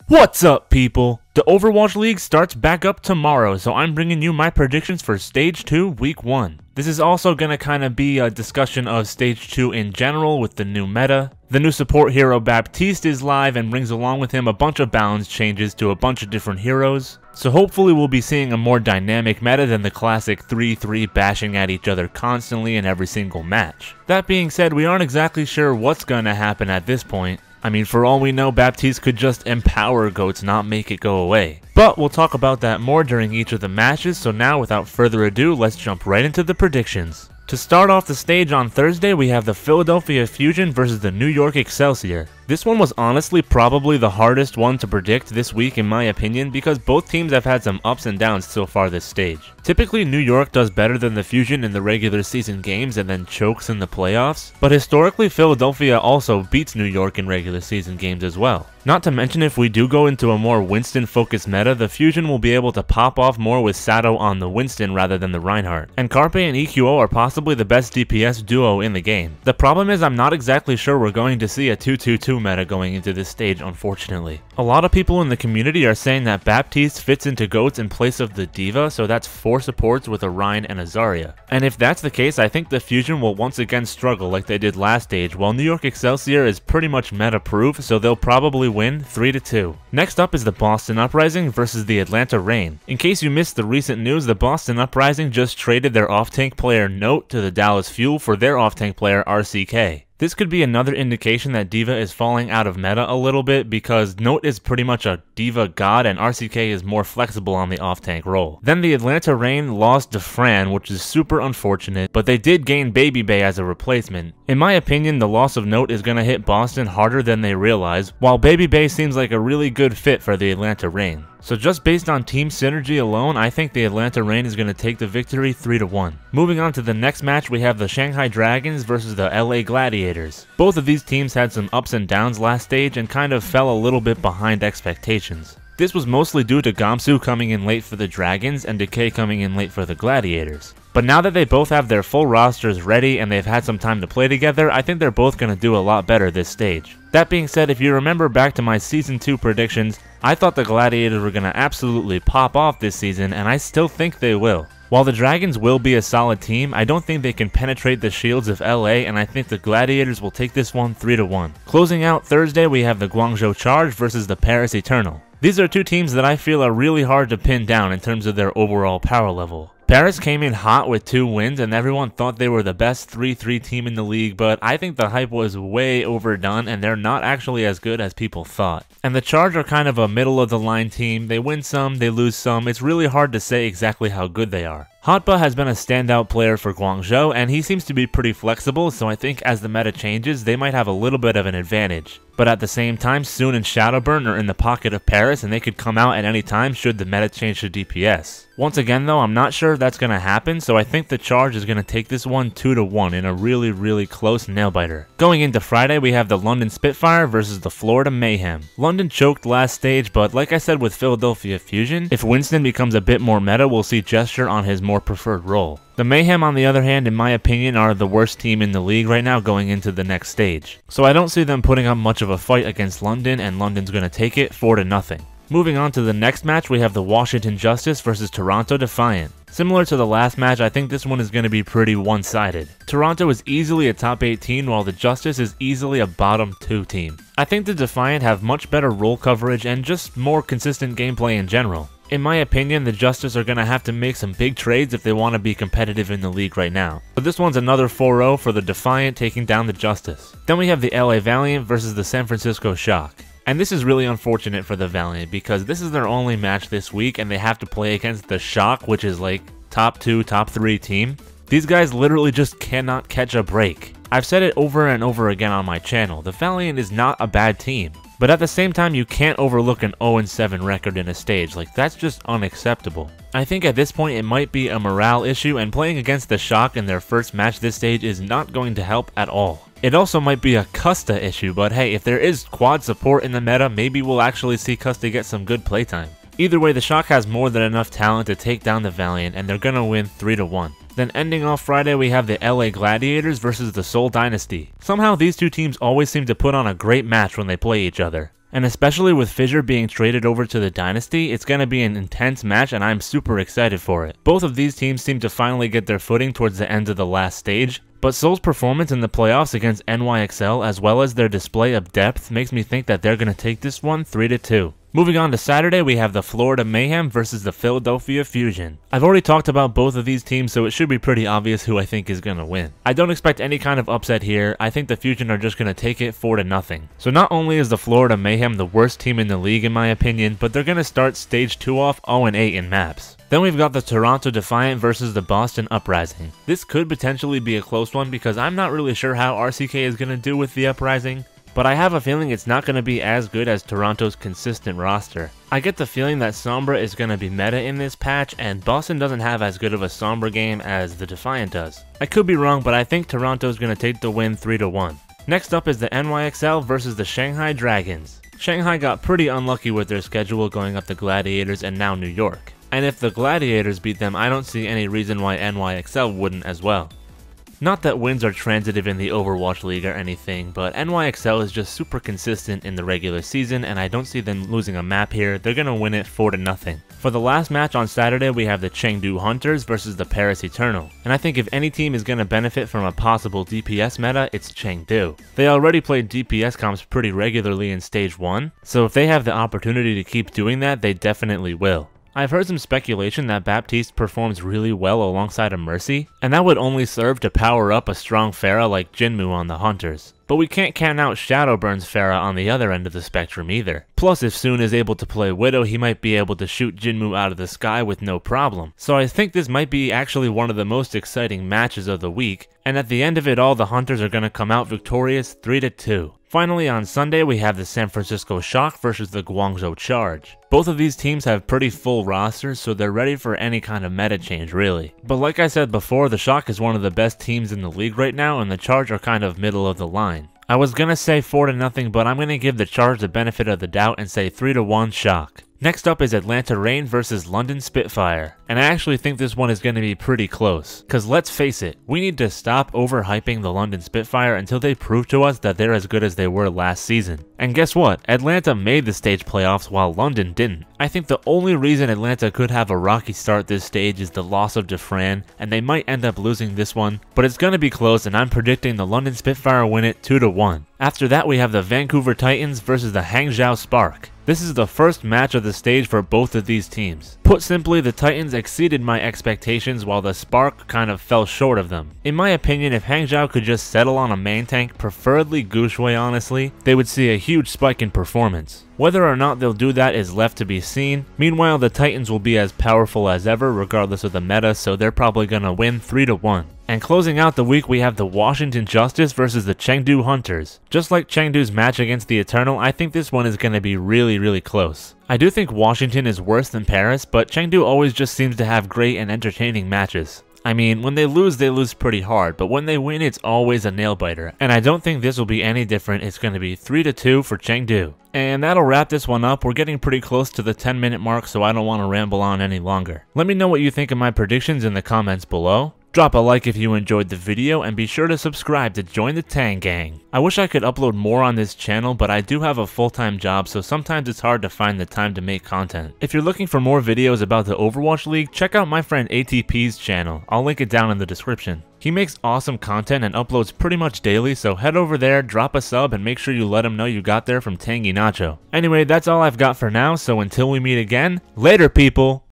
What's up, people? The Overwatch League starts back up tomorrow, so I'm bringing you my predictions for Stage 2, Week 1. This is also going to kind of be a discussion of Stage 2 in general with the new meta. The new support hero Baptiste is live and brings along with him a bunch of balance changes to a bunch of different heroes. So hopefully we'll be seeing a more dynamic meta than the classic 3-3 bashing at each other constantly in every single match. That being said, we aren't exactly sure what's going to happen at this point. I mean, for all we know, Baptiste could just empower GOATs, not make it go away. But we'll talk about that more during each of the matches, so now without further ado, let's jump right into the predictions. To start off the stage on Thursday, we have the Philadelphia Fusion versus the New York Excelsior. This one was honestly probably the hardest one to predict this week in my opinion because both teams have had some ups and downs so far this stage. Typically New York does better than the Fusion in the regular season games and then chokes in the playoffs, but historically Philadelphia also beats New York in regular season games as well. Not to mention if we do go into a more Winston focused meta, the Fusion will be able to pop off more with Sato on the Winston rather than the Reinhardt. And Carpe and EQO are possibly the best DPS duo in the game. The problem is I'm not exactly sure we're going to see a 2-2-2 meta going into this stage, unfortunately. A lot of people in the community are saying that Baptiste fits into GOATs in place of the Diva, so that's 4 supports with a Rein and a Zarya. And if that's the case, I think the Fusion will once again struggle like they did last stage, while New York Excelsior is pretty much meta-proof, so they'll probably win 3-2. Next up is the Boston Uprising versus the Atlanta Reign. In case you missed the recent news, the Boston Uprising just traded their off-tank player Note to the Dallas Fuel for their off-tank player RCK. This could be another indication that Diva is falling out of meta a little bit because Note is pretty much a Diva god and RCK is more flexible on the off-tank role. Then the Atlanta Reign lost DEFIANT, which is super unfortunate, but they did gain Baby Bay as a replacement. In my opinion, the loss of Note is going to hit Boston harder than they realize, while Baby Bay seems like a really good fit for the Atlanta Reign. So just based on team synergy alone, I think the Atlanta Reign is going to take the victory 3-1. Moving on to the next match, we have the Shanghai Dragons versus the LA Gladiators. Both of these teams had some ups and downs last stage and kind of fell a little bit behind expectations. This was mostly due to Gamsu coming in late for the Dragons and Decay coming in late for the Gladiators. But now that they both have their full rosters ready and they've had some time to play together, I think they're both going to do a lot better this stage. That being said, if you remember back to my Season 2 predictions, I thought the Gladiators were going to absolutely pop off this season, and I still think they will. While the Dragons will be a solid team, I don't think they can penetrate the shields of LA, and I think the Gladiators will take this one 3-1. Closing out Thursday, we have the Guangzhou Charge versus the Paris Eternal. These are two teams that I feel are really hard to pin down in terms of their overall power level. Paris came in hot with 2 wins and everyone thought they were the best 3-3 team in the league, but I think the hype was way overdone and they're not actually as good as people thought. And the Charge are kind of a middle of the line team. They win some, they lose some. It's really hard to say exactly how good they are. Hotba has been a standout player for Guangzhou and he seems to be pretty flexible, so I think as the meta changes they might have a little bit of an advantage. But at the same time, Soon and Shadowburn are in the pocket of Paris and they could come out at any time should the meta change to DPS. Once again though, I'm not sure if that's going to happen, so I think the Charge is going to take this one 2-1 in a really close nail-biter. Going into Friday, we have the London Spitfire versus the Florida Mayhem. London choked last stage, but like I said with Philadelphia Fusion, if Winston becomes a bit more meta, we'll see Gesture on his more preferred role. The Mayhem, on the other hand, in my opinion, are the worst team in the league right now going into the next stage. So I don't see them putting up much of a fight against London, and London's going to take it 4-0. Moving on to the next match, we have the Washington Justice versus Toronto Defiant. Similar to the last match, I think this one is going to be pretty one-sided. Toronto is easily a top 18 while the Justice is easily a bottom 2 team. I think the Defiant have much better role coverage and just more consistent gameplay in general. In my opinion, the Justice are going to have to make some big trades if they want to be competitive in the league right now. But this one's another 4-0 for the Defiant taking down the Justice. Then we have the LA Valiant versus the San Francisco Shock. And this is really unfortunate for the Valiant because this is their only match this week and they have to play against the Shock, which is like top 2, top 3 team. These guys literally just cannot catch a break. I've said it over and over again on my channel, the Valiant is not a bad team. But at the same time, you can't overlook an 0-7 record in a stage, like that's just unacceptable. I think at this point it might be a morale issue and playing against the Shock in their first match this stage is not going to help at all. It also might be a Custa issue, but hey, if there is quad support in the meta, maybe we'll actually see Custa get some good playtime. Either way, the Shock has more than enough talent to take down the Valiant, and they're gonna win 3-1. Then ending off Friday, we have the LA Gladiators versus the Seoul Dynasty. Somehow these two teams always seem to put on a great match when they play each other. And especially with Fissure being traded over to the Dynasty, it's going to be an intense match and I'm super excited for it. Both of these teams seem to finally get their footing towards the end of the last stage, but Seoul's performance in the playoffs against NYXL as well as their display of depth makes me think that they're going to take this one 3-2. Moving on to Saturday, we have the Florida Mayhem versus the Philadelphia Fusion. I've already talked about both of these teams, so it should be pretty obvious who I think is going to win. I don't expect any kind of upset here. I think the Fusion are just going to take it 4-0. So not only is the Florida Mayhem the worst team in the league in my opinion, but they're going to start Stage 2 off 0-8 in maps. Then we've got the Toronto Defiant versus the Boston Uprising. This could potentially be a close one because I'm not really sure how RCK is going to do with the Uprising, but I have a feeling it's not going to be as good as Toronto's consistent roster. I get the feeling that Sombra is going to be meta in this patch, and Boston doesn't have as good of a Sombra game as the Defiant does. I could be wrong, but I think Toronto is going to take the win 3-1. Next up is the NYXL versus the Shanghai Dragons. Shanghai got pretty unlucky with their schedule going up to Gladiators and now New York. And if the Gladiators beat them, I don't see any reason why NYXL wouldn't as well. Not that wins are transitive in the Overwatch League or anything, but NYXL is just super consistent in the regular season and I don't see them losing a map here. They're gonna win it 4-0. For the last match on Saturday, we have the Chengdu Hunters versus the Paris Eternal. And I think if any team is gonna benefit from a possible DPS meta, it's Chengdu. They already played DPS comps pretty regularly in Stage 1, so if they have the opportunity to keep doing that, they definitely will. I've heard some speculation that Baptiste performs really well alongside a Mercy, and that would only serve to power up a strong Pharah like Jinmu on the Hunters. But we can't count out Shadowburn's Pharah on the other end of the spectrum either. Plus, if Soon is able to play Widow, he might be able to shoot Jinmu out of the sky with no problem. So I think this might be actually one of the most exciting matches of the week, and at the end of it all, the Hunters are going to come out victorious 3-2. Finally, on Sunday, we have the San Francisco Shock versus the Guangzhou Charge. Both of these teams have pretty full rosters, so they're ready for any kind of meta change, really. But like I said before, the Shock is one of the best teams in the league right now, and the Charge are kind of middle of the line. I was gonna say 4-0, but I'm gonna give the Charge the benefit of the doubt and say 3-1 Shock. Next up is Atlanta Reign versus London Spitfire, and I actually think this one is going to be pretty close, cause let's face it, we need to stop overhyping the London Spitfire until they prove to us that they're as good as they were last season. And guess what? Atlanta made the stage playoffs while London didn't. I think the only reason Atlanta could have a rocky start this stage is the loss of DeFran, and they might end up losing this one, but it's going to be close and I'm predicting the London Spitfire win it 2-1. After that we have the Vancouver Titans versus the Hangzhou Spark. This is the first match of the stage for both of these teams. Put simply, the Titans exceeded my expectations while the Spark kind of fell short of them. In my opinion, if Hangzhou could just settle on a main tank, preferably Gushui honestly, they would see a huge spike in performance. Whether or not they'll do that is left to be seen. Meanwhile, the Titans will be as powerful as ever regardless of the meta, so they're probably gonna win 3-1. And closing out the week, we have the Washington Justice versus the Chengdu Hunters. Just like Chengdu's match against the Eternal, I think this one is going to be really close. I do think Washington is worse than Paris, but Chengdu always just seems to have great and entertaining matches. I mean, when they lose pretty hard, but when they win, it's always a nail-biter. And I don't think this will be any different. It's going to be 3-2 for Chengdu. And that'll wrap this one up. We're getting pretty close to the 10-minute mark, so I don't want to ramble on any longer. Let me know what you think of my predictions in the comments below. Drop a like if you enjoyed the video, and be sure to subscribe to join the Tang Gang. I wish I could upload more on this channel, but I do have a full-time job, so sometimes it's hard to find the time to make content. If you're looking for more videos about the Overwatch League, check out my friend ATP's channel. I'll link it down in the description. He makes awesome content and uploads pretty much daily, so head over there, drop a sub, and make sure you let him know you got there from Tangy Nacho. Anyway, that's all I've got for now, so until we meet again, later people!